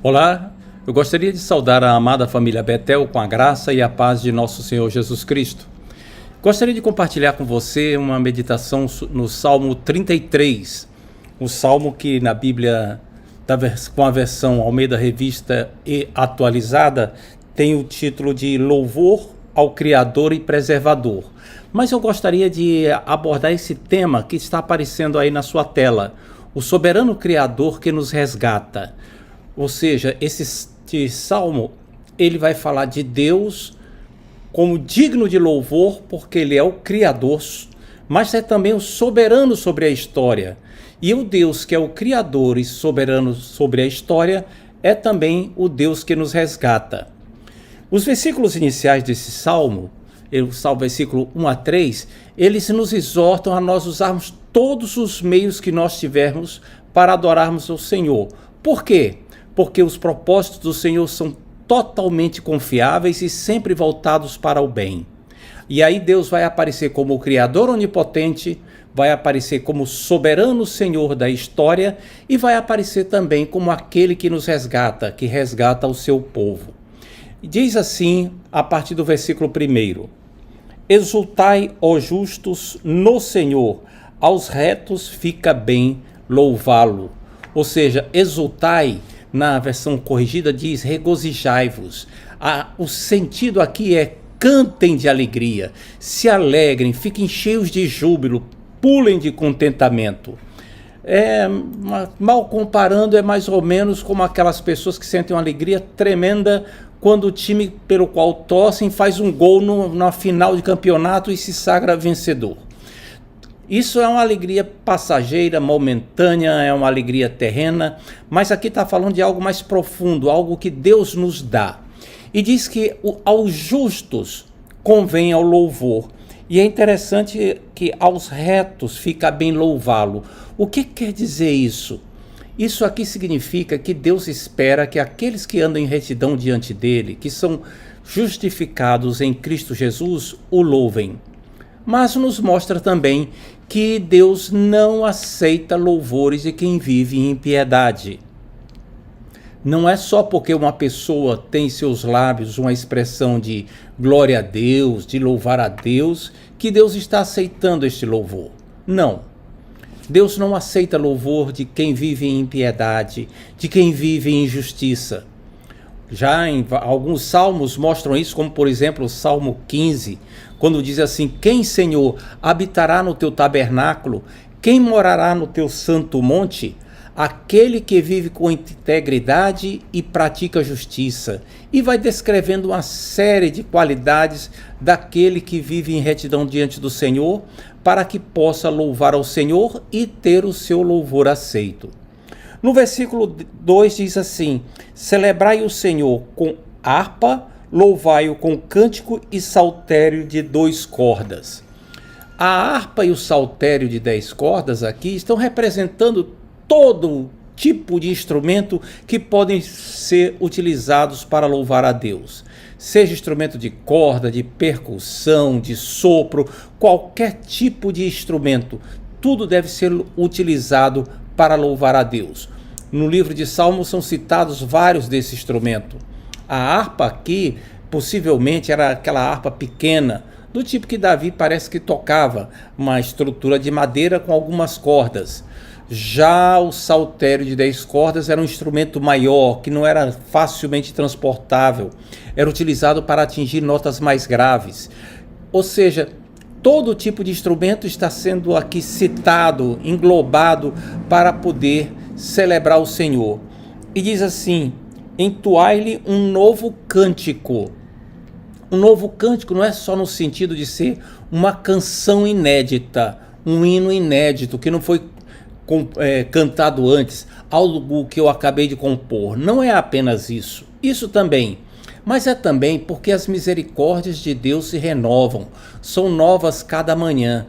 Olá, eu gostaria de saudar a amada família Betel com a graça e a paz de nosso Senhor Jesus Cristo. Gostaria de compartilhar com você uma meditação no Salmo 33, o salmo que na Bíblia, com a versão Almeida Revista e Atualizada, tem o título de Louvor ao Criador e Preservador. Mas eu gostaria de abordar esse tema que está aparecendo aí na sua tela, o soberano Criador que nos resgata. Ou seja, este salmo, ele vai falar de Deus como digno de louvor, porque ele é o Criador, mas é também o soberano sobre a história. E o Deus que é o Criador e soberano sobre a história é também o Deus que nos resgata. Os versículos iniciais desse salmo, o salmo versículo 1 a 3, eles nos exortam a nós usarmos todos os meios que nós tivermos para adorarmos o Senhor. Por quê? Porque os propósitos do Senhor são totalmente confiáveis e sempre voltados para o bem. E aí Deus vai aparecer como o Criador onipotente, vai aparecer como o soberano Senhor da história e vai aparecer também como aquele que nos resgata, que resgata o seu povo. Diz assim, a partir do versículo 1: Exultai, ó justos, no Senhor, aos retos fica bem louvá-lo. Ou seja, exultai, na versão corrigida diz regozijai-vos. O sentido aqui é cantem de alegria, se alegrem, fiquem cheios de júbilo, pulem de contentamento. Mal comparando, é mais ou menos como aquelas pessoas que sentem uma alegria tremenda quando o time pelo qual torcem faz um gol na final de campeonato e se sagra vencedor. Isso é uma alegria passageira, momentânea, é uma alegria terrena, mas aqui está falando de algo mais profundo, algo que Deus nos dá. E diz que aos justos convém ao louvor. E é interessante que aos retos fica bem louvá-lo. O que quer dizer isso? Isso aqui significa que Deus espera que aqueles que andam em retidão diante dele, que são justificados em Cristo Jesus, o louvem. Mas nos mostra também que Deus não aceita louvores de quem vive em impiedade. Não é só porque uma pessoa tem em seus lábios uma expressão de glória a Deus, de louvar a Deus, que Deus está aceitando este louvor. Não. Deus não aceita louvor de quem vive em impiedade, de quem vive em injustiça. Já em alguns salmos mostram isso, como por exemplo o Salmo 15, quando diz assim: quem, Senhor, habitará no teu tabernáculo? Quem morará no teu santo monte? Aquele que vive com integridade e pratica justiça. E vai descrevendo uma série de qualidades daquele que vive em retidão diante do Senhor, para que possa louvar ao Senhor e ter o seu louvor aceito. No versículo 2 diz assim: celebrai o Senhor com harpa, louvai-o com cântico e saltério de 2 cordas. A harpa e o saltério de 10 cordas aqui estão representando todo tipo de instrumento que podem ser utilizados para louvar a Deus. Seja instrumento de corda, de percussão, de sopro, qualquer tipo de instrumento, tudo deve ser utilizado para louvar a Deus. No livro de Salmos são citados vários desses instrumentos. A harpa aqui, possivelmente, era aquela harpa pequena, do tipo que Davi parece que tocava, uma estrutura de madeira com algumas cordas. Já o saltério de 10 cordas era um instrumento maior, que não era facilmente transportável. Era utilizado para atingir notas mais graves. Ou seja, todo tipo de instrumento está sendo aqui citado, englobado, para poder celebrar o Senhor. E diz assim: entoai-lhe um novo cântico. Um novo cântico não é só no sentido de ser uma canção inédita, um hino inédito, que não foi cantado antes, algo que eu acabei de compor. Não é apenas isso. Isso também. Mas é também porque as misericórdias de Deus se renovam. São novas cada manhã.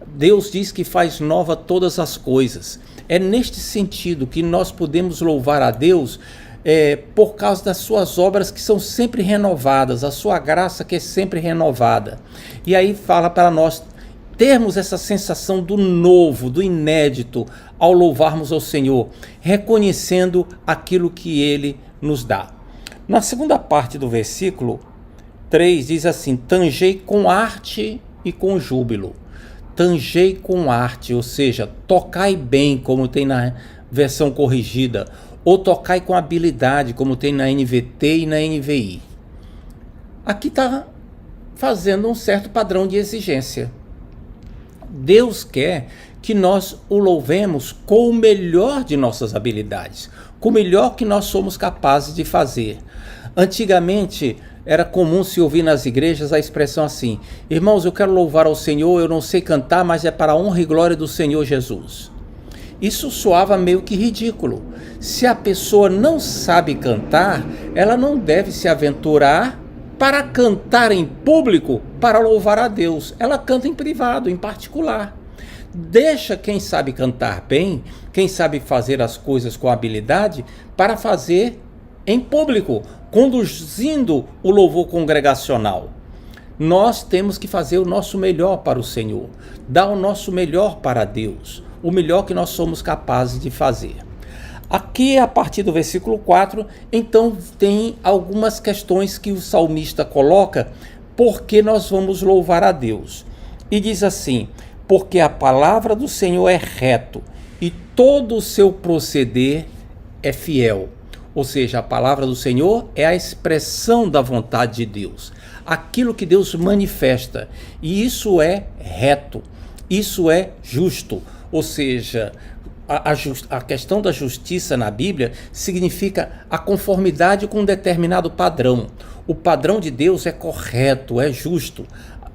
Deus diz que faz nova todas as coisas. É neste sentido que nós podemos louvar a Deus por causa das suas obras que são sempre renovadas, a sua graça que é sempre renovada. E aí fala para nós termos essa sensação do novo, do inédito, ao louvarmos ao Senhor, reconhecendo aquilo que Ele nos dá. Na segunda parte do versículo 3 diz assim: tangei com arte e com júbilo. Tangei com arte, ou seja, tocai bem, como tem na versão corrigida, ou tocai com habilidade, como tem na NVT e na NVI. Aqui está fazendo um certo padrão de exigência. Deus quer que nós o louvemos com o melhor de nossas habilidades, com o melhor que nós somos capazes de fazer. Antigamente era comum se ouvir nas igrejas a expressão assim: irmãos, eu quero louvar ao Senhor, eu não sei cantar, mas é para a honra e glória do Senhor Jesus. Isso soava meio que ridículo. Se a pessoa não sabe cantar, ela não deve se aventurar para cantar em público para louvar a Deus. Ela canta em privado, em particular. Deixa quem sabe cantar bem, quem sabe fazer as coisas com habilidade, para fazer em público, conduzindo o louvor congregacional. Nós temos que fazer o nosso melhor para o Senhor, dar o nosso melhor para Deus, o melhor que nós somos capazes de fazer. Aqui, a partir do versículo 4, então tem algumas questões que o salmista coloca, porque nós vamos louvar a Deus. E diz assim: porque a palavra do Senhor é reto, e todo o seu proceder é fiel. Ou seja, a palavra do Senhor é a expressão da vontade de Deus, aquilo que Deus manifesta, e isso é reto, isso é justo. Ou seja, a questão da justiça na Bíblia significa a conformidade com um determinado padrão. O padrão de Deus é correto, é justo.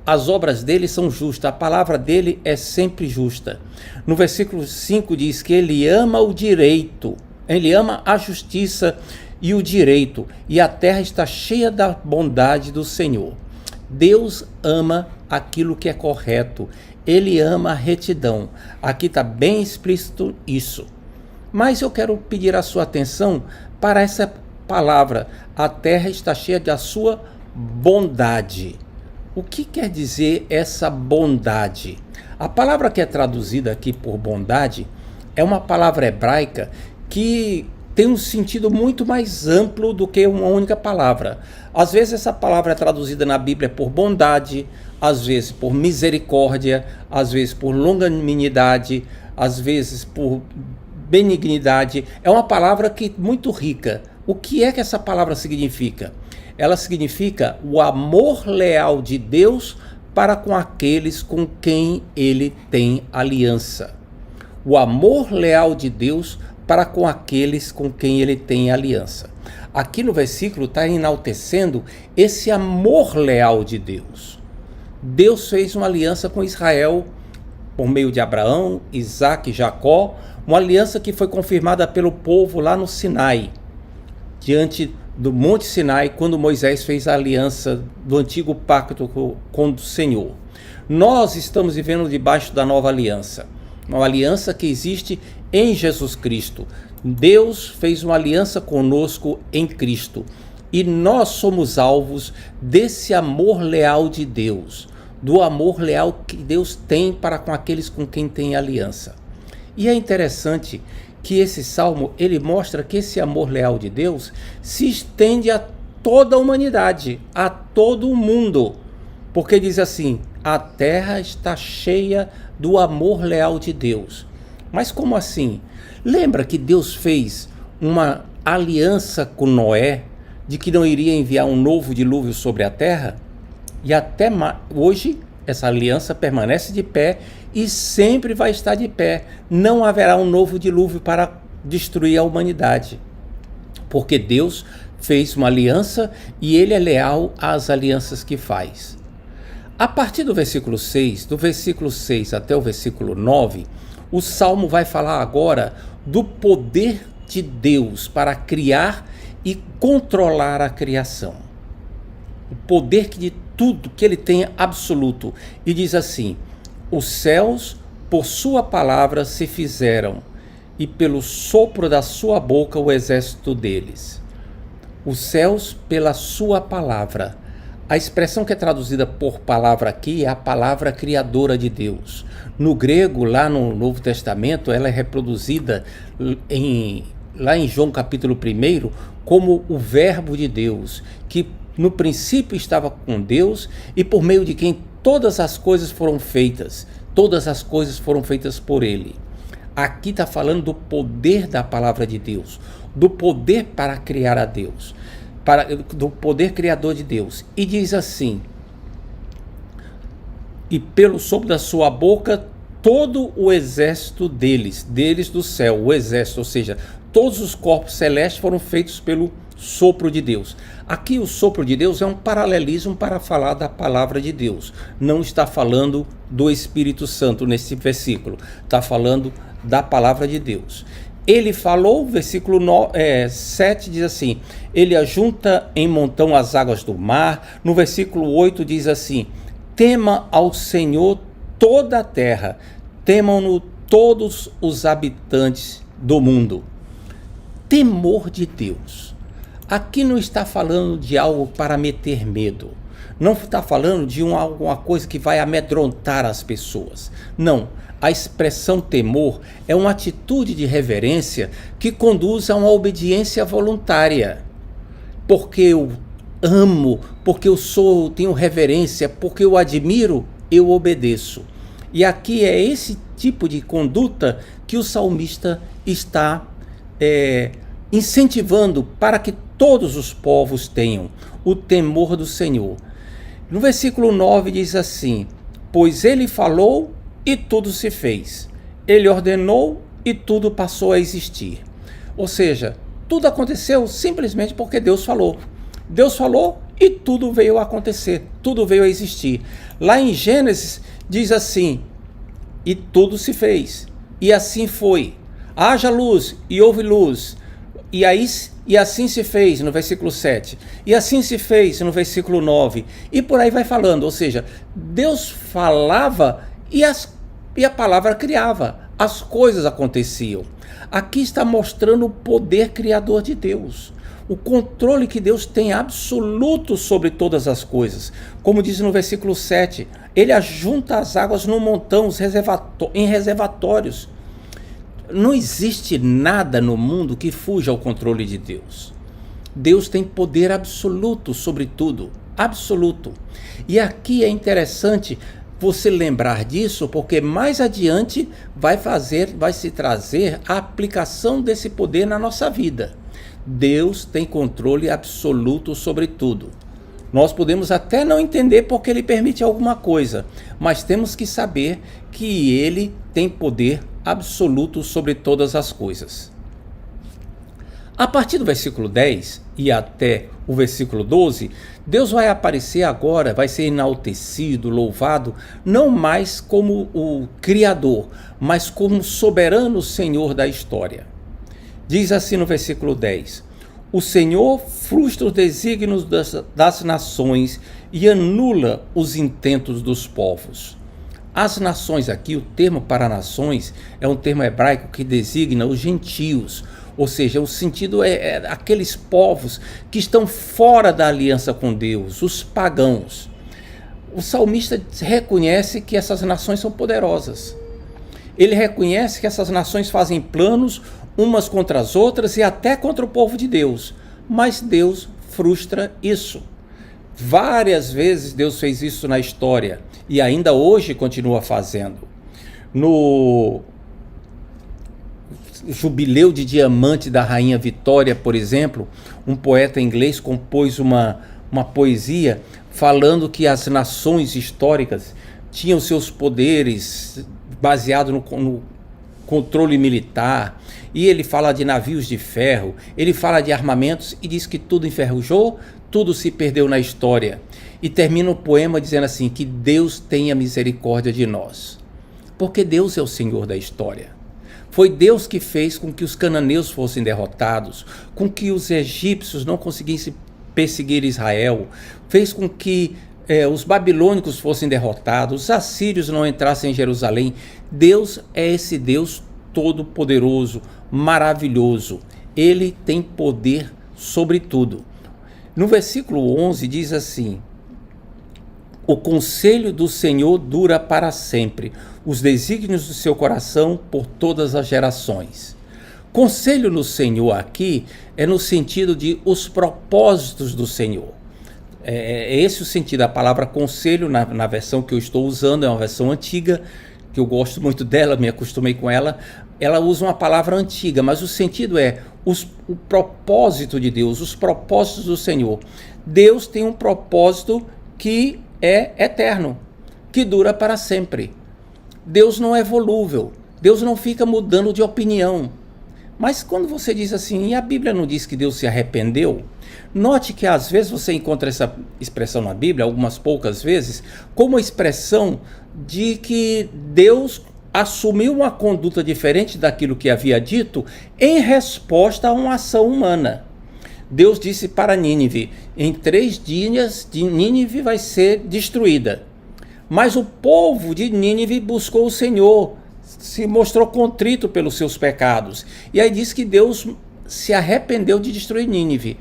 As obras dele são justas, a palavra dele é sempre justa. No versículo 5 diz que ele ama o direito, ele ama a justiça e o direito, e a terra está cheia da bondade do Senhor. Deus ama aquilo que é correto, ele ama a retidão. Aqui está bem explícito isso. Mas eu quero pedir a sua atenção para essa palavra: a terra está cheia da sua bondade. O que quer dizer essa bondade? A palavra que é traduzida aqui por bondade é uma palavra hebraica que tem um sentido muito mais amplo do que uma única palavra. Às vezes essa palavra é traduzida na Bíblia por bondade, às vezes por misericórdia, às vezes por longanimidade, às vezes por benignidade. É uma palavra muito rica. O que é que essa palavra significa? Ela significa o amor leal de Deus para com aqueles com quem ele tem aliança. O amor leal de Deus para com aqueles com quem ele tem aliança. Aqui no versículo está enaltecendo esse amor leal de Deus. Deus fez uma aliança com Israel por meio de Abraão, Isaque e Jacó, uma aliança que foi confirmada pelo povo lá no Sinai, diante do Monte Sinai, quando Moisés fez a aliança do antigo pacto com o Senhor. Nós estamos vivendo debaixo da nova aliança, uma aliança que existe em Jesus Cristo. Deus fez uma aliança conosco em Cristo, e nós somos alvos desse amor leal de Deus, do amor leal que Deus tem para com aqueles com quem tem aliança. E é interessante que esse salmo, ele mostra que esse amor leal de Deus se estende a toda a humanidade, a todo o mundo, porque diz assim: a terra está cheia do amor leal de Deus. Mas como assim? Lembra que Deus fez uma aliança com Noé, de que não iria enviar um novo dilúvio sobre a terra? E até hoje essa aliança permanece de pé e sempre vai estar de pé. Não haverá um novo dilúvio para destruir a humanidade, porque Deus fez uma aliança e ele é leal às alianças que faz. A partir do versículo 6, do versículo 6 até o versículo 9, o Salmo vai falar agora do poder de Deus para criar e controlar a criação. O poder de tudo que ele tem absoluto. E diz assim: os céus por sua palavra se fizeram, e pelo sopro da sua boca o exército deles. Os céus pela sua palavra, A expressão que é traduzida por palavra aqui é a palavra criadora de Deus. No grego, lá no Novo Testamento, ela é reproduzida lá em João capítulo 1 como o verbo de Deus, que no princípio estava com Deus e por meio de quem todas as coisas foram feitas. Todas as coisas foram feitas por ele. Aqui está falando do poder da palavra de Deus, do poder para criar a Deus, do poder criador de Deus. E diz assim: e pelo sopro da sua boca todo o exército deles do céu, o exército, ou seja, todos os corpos celestes foram feitos pelo sopro de Deus. Aqui o sopro de Deus é um paralelismo para falar da palavra de Deus. Não está falando do Espírito Santo nesse versículo, está falando da palavra de Deus. Ele falou, versículo 7 diz assim: ele ajunta em montão as águas do mar. No versículo 8 diz assim: tema ao Senhor toda a terra, temam-no todos os habitantes do mundo. Temor de Deus. Aqui não está falando de algo para meter medo. Não está falando de alguma coisa que vai amedrontar as pessoas. Não. A expressão temor é uma atitude de reverência que conduz a uma obediência voluntária. Porque eu amo, porque tenho reverência, porque eu admiro, eu obedeço. E aqui é esse tipo de conduta que o salmista está incentivando para que todos os povos tenham o temor do Senhor. No versículo 9 diz assim: pois ele falou e tudo se fez. Ele ordenou e tudo passou a existir. Ou seja, tudo aconteceu simplesmente porque Deus falou. Deus falou e tudo veio a acontecer, tudo veio a existir. Lá em Gênesis diz assim: e tudo se fez, e assim foi. Haja luz e houve luz. E assim se fez, no versículo 7. E assim se fez, no versículo 9. E por aí vai falando. Ou seja, Deus falava e a palavra criava. As coisas aconteciam. Aqui está mostrando o poder criador de Deus. O controle que Deus tem absoluto sobre todas as coisas. Como diz no versículo 7, ele ajunta as águas num montão, em reservatórios. Não existe nada no mundo que fuja ao controle de Deus. Deus tem poder absoluto sobre tudo, absoluto. E aqui é interessante você lembrar disso, porque mais adiante vai se trazer a aplicação desse poder na nossa vida. Deus tem controle absoluto sobre tudo. Nós podemos até não entender porque ele permite alguma coisa, mas temos que saber que ele tem poder absoluto sobre todas as coisas. A partir do versículo 10 e até o versículo 12, Deus vai aparecer agora, vai ser enaltecido, louvado, não mais como o Criador, mas como soberano Senhor da história. Diz assim no versículo 10: o Senhor frustra os desígnios das nações e anula os intentos dos povos. As nações aqui, o termo para nações é um termo hebraico que designa os gentios, ou seja, o sentido é aqueles povos que estão fora da aliança com Deus, os pagãos. O salmista reconhece que essas nações são poderosas. Ele reconhece que essas nações fazem planos umas contra as outras e até contra o povo de Deus, mas Deus frustra isso. Várias vezes Deus fez isso na história e ainda hoje continua fazendo. No Jubileu de Diamante da Rainha Vitória, por exemplo, um poeta inglês compôs uma poesia falando que as nações históricas tinham seus poderes baseados no controle militar, e ele fala de navios de ferro, ele fala de armamentos e diz que tudo enferrujou, tudo se perdeu na história. E termina o poema dizendo assim, que Deus tenha misericórdia de nós, porque Deus é o Senhor da história. Foi Deus que fez com que os cananeus fossem derrotados, com que os egípcios não conseguissem perseguir Israel, fez com que os babilônicos fossem derrotados, os assírios não entrassem em Jerusalém. Deus é esse Deus todo-poderoso, maravilhoso. Ele tem poder sobre tudo. No versículo 11 diz assim: O conselho do Senhor dura para sempre, os desígnios do seu coração por todas as gerações. Conselho no Senhor aqui é no sentido de os propósitos do Senhor. É esse o sentido. A palavra conselho, na versão que eu estou usando, é uma versão antiga, que eu gosto muito dela, me acostumei com ela. Ela usa uma palavra antiga, mas o sentido é o propósito de Deus, os propósitos do Senhor. Deus tem um propósito que é eterno, que dura para sempre. Deus não é volúvel, Deus não fica mudando de opinião. Mas quando você diz assim, e a Bíblia não diz que Deus se arrependeu? Note que às vezes você encontra essa expressão na Bíblia, algumas poucas vezes, como a expressão de que Deus assumiu uma conduta diferente daquilo que havia dito em resposta a uma ação humana. Deus disse para Nínive, em 3 dias Nínive vai ser destruída. Mas o povo de Nínive buscou o Senhor, se mostrou contrito pelos seus pecados. E aí diz que Deus se arrependeu de destruir Nínive.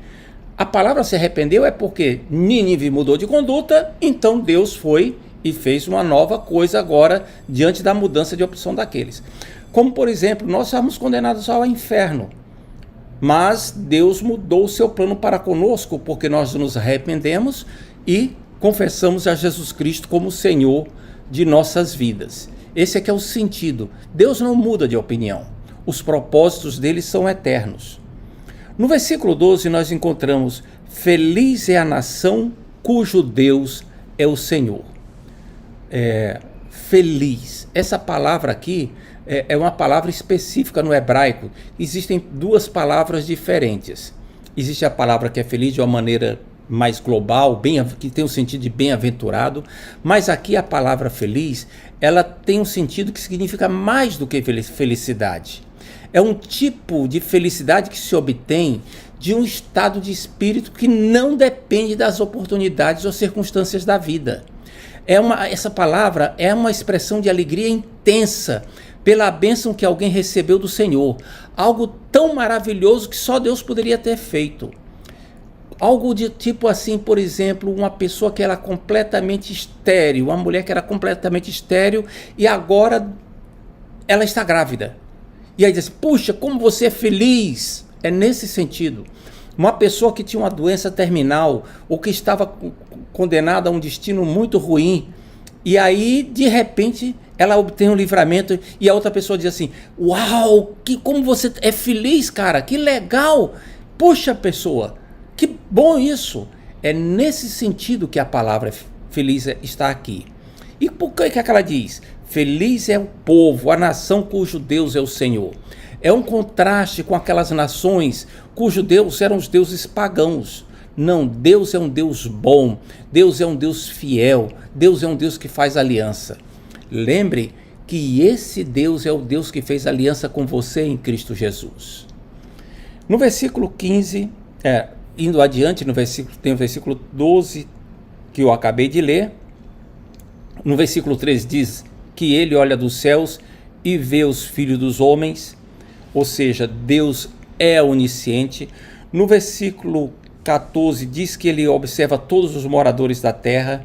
A palavra se arrependeu é porque Nínive mudou de conduta, então Deus foi e fez uma nova coisa agora diante da mudança de opção daqueles. Como, por exemplo, nós estávamos condenados ao inferno. Mas Deus mudou o seu plano para conosco, porque nós nos arrependemos e confessamos a Jesus Cristo como Senhor de nossas vidas. Esse é que é o sentido. Deus não muda de opinião. Os propósitos dele são eternos. No versículo 12 nós encontramos: feliz é a nação cujo Deus é o Senhor. Feliz. Essa palavra aqui é uma palavra específica no hebraico. Existem 2 palavras diferentes. Existe a palavra que é feliz de uma maneira mais global, que tem o sentido de bem-aventurado, mas aqui a palavra feliz, ela tem um sentido que significa mais do que felicidade. É um tipo de felicidade que se obtém de um estado de espírito que não depende das oportunidades ou circunstâncias da vida. Essa palavra é uma expressão de alegria intensa pela bênção que alguém recebeu do Senhor. Algo tão maravilhoso que só Deus poderia ter feito. Algo de tipo assim, por exemplo, uma pessoa que era completamente estéril, uma mulher que era completamente estéril e agora ela está grávida. E aí diz assim, puxa, como você é feliz. É nesse sentido. Uma pessoa que tinha uma doença terminal ou que estava condenada a um destino muito ruim, e aí, de repente, ela obtém um livramento e a outra pessoa diz assim, uau, como você é feliz, cara, que legal. Puxa, pessoa, que bom isso. É nesse sentido que a palavra feliz está aqui. E por que ela diz? Feliz é o povo, a nação cujo Deus é o Senhor. É um contraste com aquelas nações cujo Deus eram os deuses pagãos. Não, Deus é um Deus bom, Deus é um Deus fiel, Deus é um Deus que faz aliança. Lembre que esse Deus é o Deus que fez aliança com você em Cristo Jesus. No versículo 15, indo adiante, tem o versículo 12 que eu acabei de ler. No versículo 13 diz que ele olha dos céus e vê os filhos dos homens, ou seja, Deus é onisciente. No versículo 14 diz que ele observa todos os moradores da terra.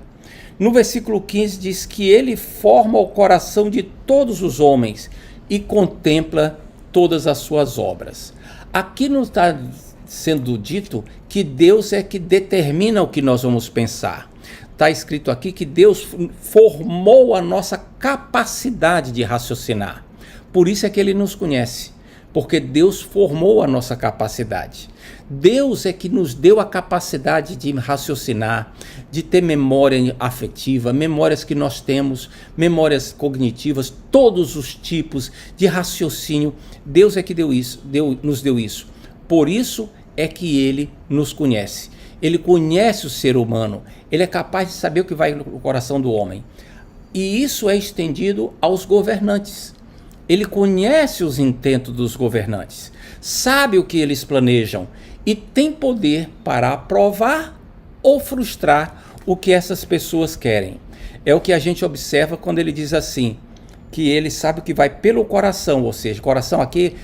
No versículo 15 diz que ele forma o coração de todos os homens e contempla todas as suas obras. Aqui não está sendo dito que Deus é que determina o que nós vamos pensar. Está escrito aqui que Deus formou a nossa capacidade de raciocinar. Por isso é que ele nos conhece, porque Deus formou a nossa capacidade. Deus é que nos deu a capacidade de raciocinar, de ter memória afetiva, memórias que nós temos, memórias cognitivas, todos os tipos de raciocínio. Deus é que nos deu isso. Por isso é que ele nos conhece. Ele conhece o ser humano. Ele é capaz de saber o que vai no coração do homem. E isso é estendido aos governantes. Ele conhece os intentos dos governantes, sabe o que eles planejam e tem poder para aprovar ou frustrar o que essas pessoas querem. É o que a gente observa quando ele diz assim, que ele sabe o que vai pelo coração, ou seja, coração aqui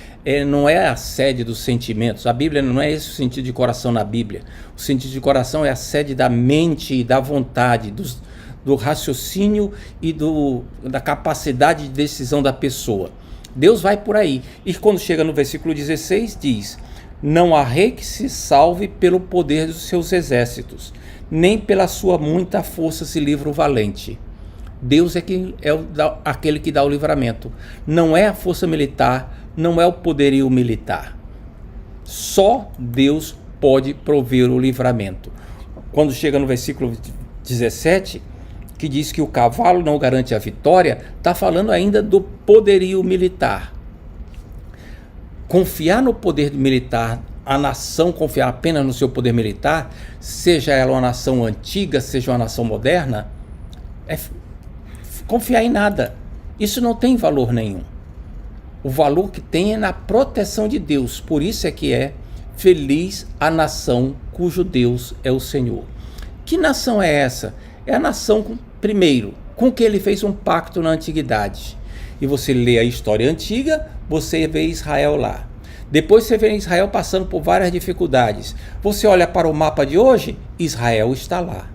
não é a sede dos sentimentos. A Bíblia não é esse o sentido de coração na Bíblia. O sentido de coração é a sede da mente e da vontade, do raciocínio e da capacidade de decisão da pessoa. Deus vai por aí. E quando chega no versículo 16, diz: não há rei que se salve pelo poder dos seus exércitos, nem pela sua muita força se livra o valente. Deus é aquele que dá o livramento. Não é a força militar, não é o poderio militar. Só Deus pode prover o livramento. Quando chega no versículo 17, que diz que o cavalo não garante a vitória, está falando ainda do poderio militar. Confiar no poder militar, a nação confiar apenas no seu poder militar, seja ela uma nação antiga, seja uma nação moderna, é confiar em nada. Isso não tem valor nenhum. O valor que tem é na proteção de Deus. Por isso é que é feliz a nação cujo Deus é o Senhor. Que nação é essa? É a nação, primeiro, com que ele fez um pacto na antiguidade. E você lê a história antiga, você vê Israel lá. Depois você vê Israel passando por várias dificuldades. Você olha para o mapa de hoje, Israel está lá.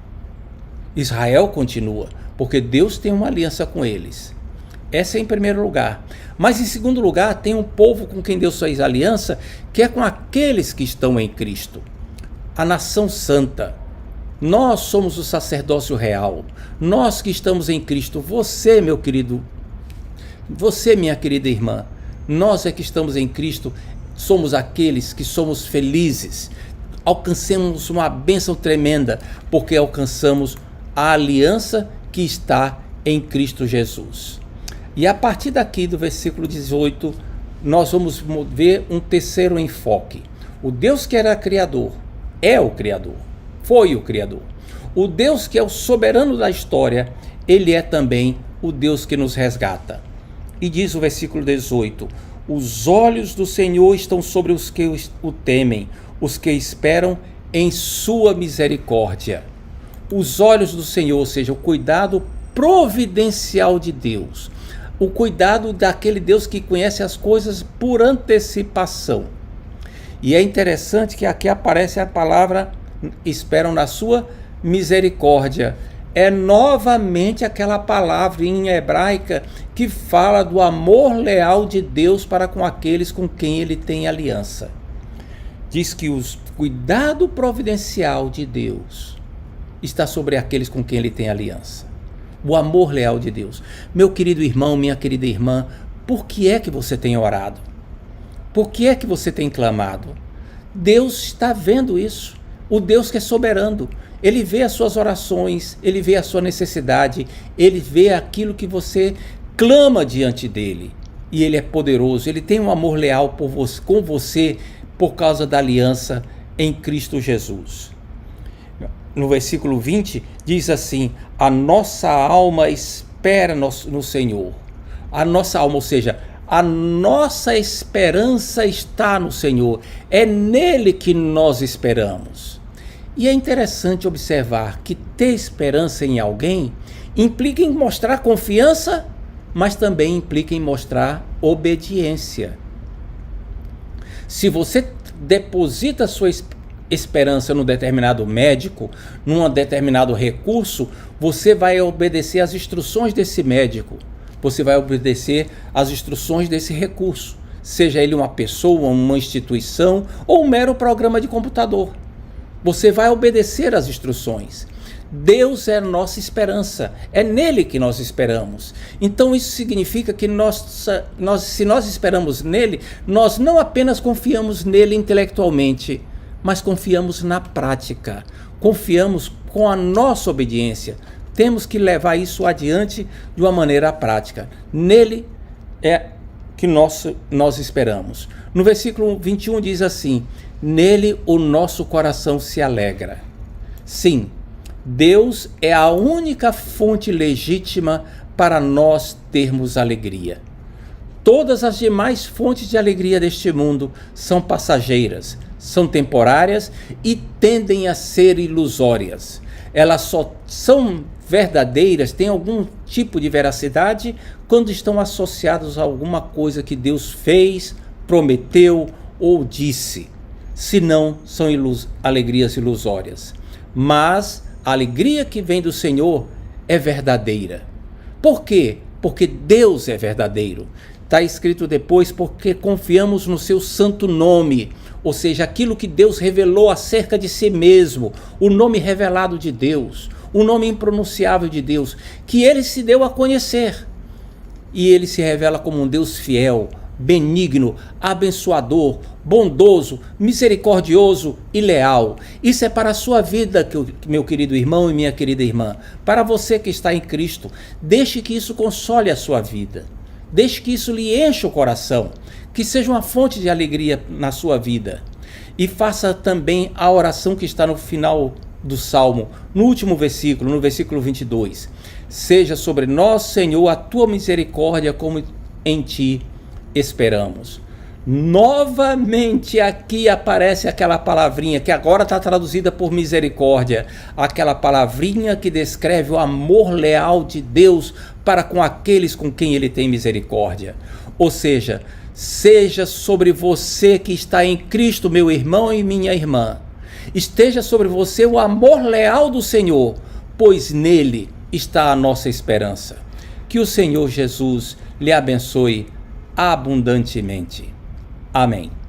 Israel continua, porque Deus tem uma aliança com eles. Essa é em primeiro lugar. Mas em segundo lugar, tem um povo com quem Deus fez aliança, que é com aqueles que estão em Cristo. A nação santa. Nós somos o sacerdócio real. Nós que estamos em Cristo. Você, meu querido, você, minha querida irmã, nós é que estamos em Cristo, somos aqueles que somos felizes. Alcancemos uma bênção tremenda, porque alcançamos a aliança que está em Cristo Jesus. E a partir daqui do versículo 18, nós vamos ver um terceiro enfoque. O Deus que era Criador, é o Criador, foi o Criador. O Deus que é o soberano da história, ele é também o Deus que nos resgata. E diz o versículo 18, os olhos do Senhor estão sobre os que o temem, os que esperam em sua misericórdia. Os olhos do Senhor, ou seja, o cuidado providencial de Deus. O cuidado daquele Deus que conhece as coisas por antecipação. E é interessante que aqui aparece a palavra esperam na sua misericórdia. É novamente aquela palavra em hebraica que fala do amor leal de Deus para com aqueles com quem ele tem aliança. Diz que o cuidado providencial de Deus está sobre aqueles com quem ele tem aliança. O amor leal de Deus. Meu querido irmão, minha querida irmã, por que é que você tem orado? Por que é que você tem clamado? Deus está vendo isso. O Deus que é soberano. Ele vê as suas orações, ele vê a sua necessidade, ele vê aquilo que você clama diante dele. E ele é poderoso, ele tem um amor leal com você por causa da aliança em Cristo Jesus. No versículo 20 diz assim, a nossa alma espera no Senhor. A nossa alma, ou seja, a nossa esperança está no Senhor. É nele que nós esperamos. E é interessante observar que ter esperança em alguém implica em mostrar confiança, mas também implica em mostrar obediência. Se você deposita sua esperança num determinado médico, num determinado recurso, você vai obedecer às instruções desse médico. Você vai obedecer às instruções desse recurso, seja ele uma pessoa, uma instituição ou um mero programa de computador. Você vai obedecer às instruções. Deus é a nossa esperança, é nele que nós esperamos. Então isso significa que se nós esperamos nele, nós não apenas confiamos nele intelectualmente, mas confiamos na prática, confiamos com a nossa obediência. Temos que levar isso adiante de uma maneira prática. Nele é que nós esperamos. No versículo 21 diz assim, nele o nosso coração se alegra. Sim, Deus é a única fonte legítima para nós termos alegria. Todas as demais fontes de alegria deste mundo são passageiras, são temporárias e tendem a ser ilusórias. Elas só são verdadeiras, têm algum tipo de veracidade quando estão associadas a alguma coisa que Deus fez, prometeu ou disse. Senão, são alegrias ilusórias. Mas a alegria que vem do Senhor é verdadeira. Por quê? Porque Deus é verdadeiro. Está escrito depois, porque confiamos no seu santo nome, ou seja, aquilo que Deus revelou acerca de si mesmo, o nome revelado de Deus, o nome impronunciável de Deus, que ele se deu a conhecer. E ele se revela como um Deus fiel, benigno, abençoador, bondoso, misericordioso e leal. Isso é para a sua vida, meu querido irmão e minha querida irmã. Para você que está em Cristo, deixe que isso console a sua vida. Deixe que isso lhe encha o coração, que seja uma fonte de alegria na sua vida. E faça também a oração que está no final do Salmo, no último versículo, no versículo 22. Seja sobre nós, Senhor, a tua misericórdia, como em ti esperamos. Novamente aqui aparece aquela palavrinha que agora está traduzida por misericórdia, aquela palavrinha que descreve o amor leal de Deus para com aqueles com quem ele tem misericórdia. Ou seja, seja sobre você que está em Cristo, meu irmão e minha irmã, esteja sobre você o amor leal do Senhor, pois nele está a nossa esperança. Que o Senhor Jesus lhe abençoe abundantemente. Amém.